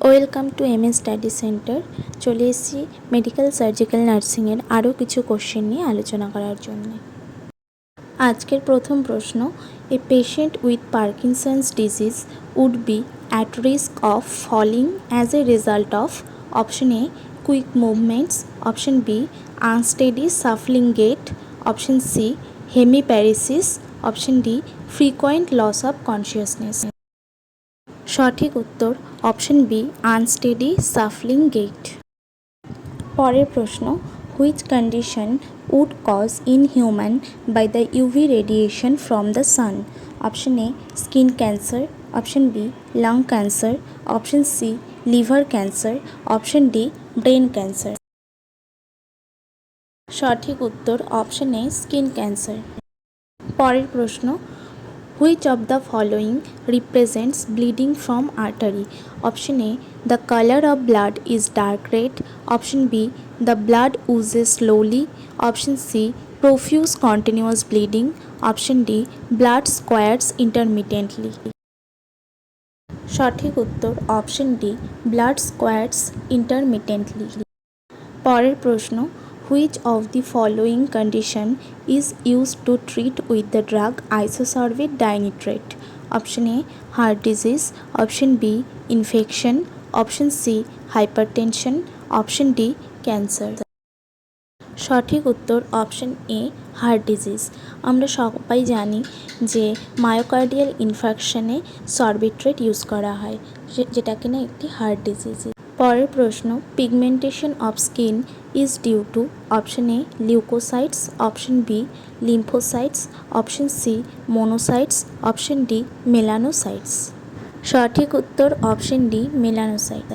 Welcome to MS study centre. চলে এসেছি medical surgical নার্সিংয়ের আরও কিছু কোশ্চেন নিয়ে আলোচনা করার জন্য। আজকের প্রথম প্রশ্ন, a patient with Parkinson's disease would be at risk of falling as a result of option A quick movements, option B unsteady shuffling gait, option C hemiparesis, option D frequent loss of consciousness. সঠিক উত্তর option B unsteady shuffling gait. পরের প্রশ্ন, which condition would cause in human by the UV radiation from the sun? Option A skin cancer, option B lung cancer, option C liver cancer, option D brain cancer. সঠিক উত্তর option A skin cancer. পরের প্রশ্ন, which of the following represents bleeding from artery? Option A, the color of blood is dark red, option B, the blood oozes slowly, option C, profuse continuous bleeding, option D, blood squares intermittently. সঠিক উত্তর option D, blood squares ইন্টারমিটেন্টলি। পরের প্রশ্ন, which of the following condition is used to treat with the drug isosorbate dinitrate? Option A, heart disease, option B, infection, option C, hypertension, option D, cancer. সঠিক উত্তর option এ, heart disease. আমরা সবাই জানি যে myocardial ইনফেকশনে Sorbitrate use করা হয়, যেটা কিনা একটি হার্ট ডিজিজ। পরের প্রশ্ন, pigmentation of skin is due to option A leucocytes, option B lymphocytes, option C monocytes, option D melanocytes. সঠিক উত্তর অপশন ডি মেলানোসাইট।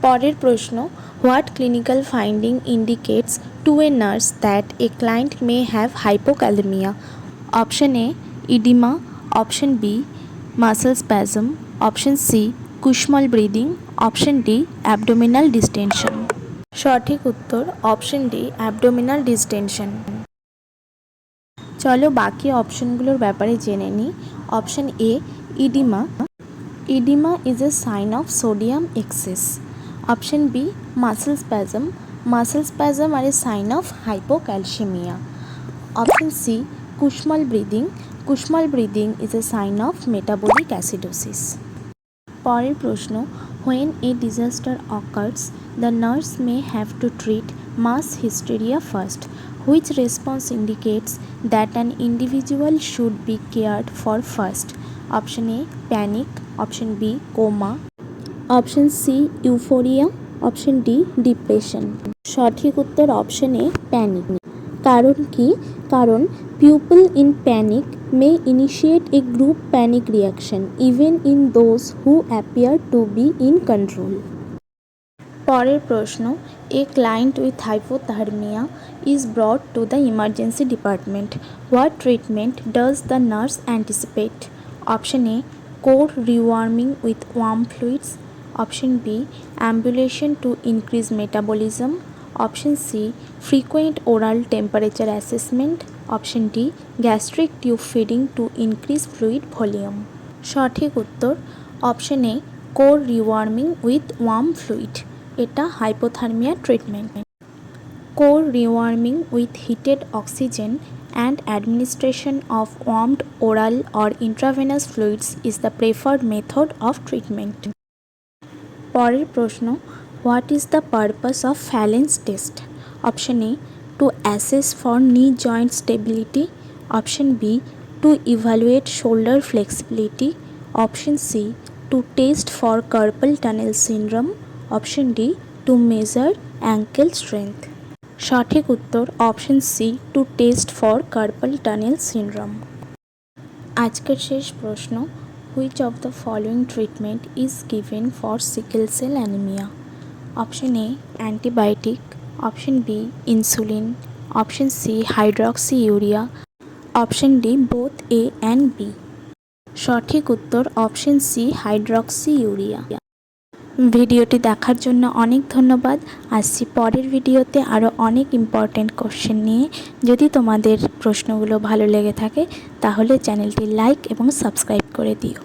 পরের প্রশ্ন, what clinical finding indicates to a nurse that a client may have hypokalaemia? Option A oedema, option B muscle spasm, option C Kussmaul breathing, option D abdominal distension. সঠিক উত্তর option D abdominal distinction. চলো বাকি অপশনগুলোর ব্যাপারে জেনে নিই। Option A oedema, oedema is a sign of sodium excess. Option B muscle spasm, muscle spasm are a sign of hypocalcaemia. Option C Kussmaul breathing, Kussmaul breathing is a sign of metabolic acidosis. পরের প্রশ্ন, when a disaster occurs the nurse may have to treat mass hysteria first. Which response indicates that an individual should be cared for first? Option A, panic, option B, coma, option C, euphoria, option D, depression. সঠিক উত্তর option এ panic. কারণ কি? কারণ people in panic may initiate a group panic reaction even in those who appear to be in control. পরের প্রশ্ন, a client with hypothermia is brought to the emergency department. What treatment does the nurse anticipate? Option A, core rewarming with warm fluids, option B, ambulation to increase metabolism, option C, frequent oral temperature assessment, option D, gastric tube feeding to increase fluid volume. সঠিক উত্তর option A core rewarming with warm fluid. এটা hypothermia treatment. Core rewarming with heated oxygen and administration of warmed oral or intravenous fluids is the preferred method of treatment. পরের প্রশ্ন, what is the purpose of phalanx test? Option A, to assess for knee joint stability, option B, to evaluate shoulder flexibility, option C, to test for carpal tunnel syndrome, option D, to measure ankle strength. সঠিক উত্তর option C, to test for carpal tunnel syndrome. আজকের শেষ প্রশ্ন, which of the following treatment is given for sickle cell anaemia? Option A antibiotic, option B insulin, option C hydroxy urea, option D both A and B. সঠিক উত্তর option C hydroxy urea. ভিডিওটি দেখার জন্য অনেক ধন্যবাদ। আসছি পরের ভিডিওতে আরও অনেক ইম্পর্ট্যান্ট কোশ্চেন নিয়ে। যদি তোমাদের প্রশ্নগুলো ভালো লেগে থাকে তাহলে চ্যানেলটি লাইক এবং সাবস্ক্রাইব করে দিও।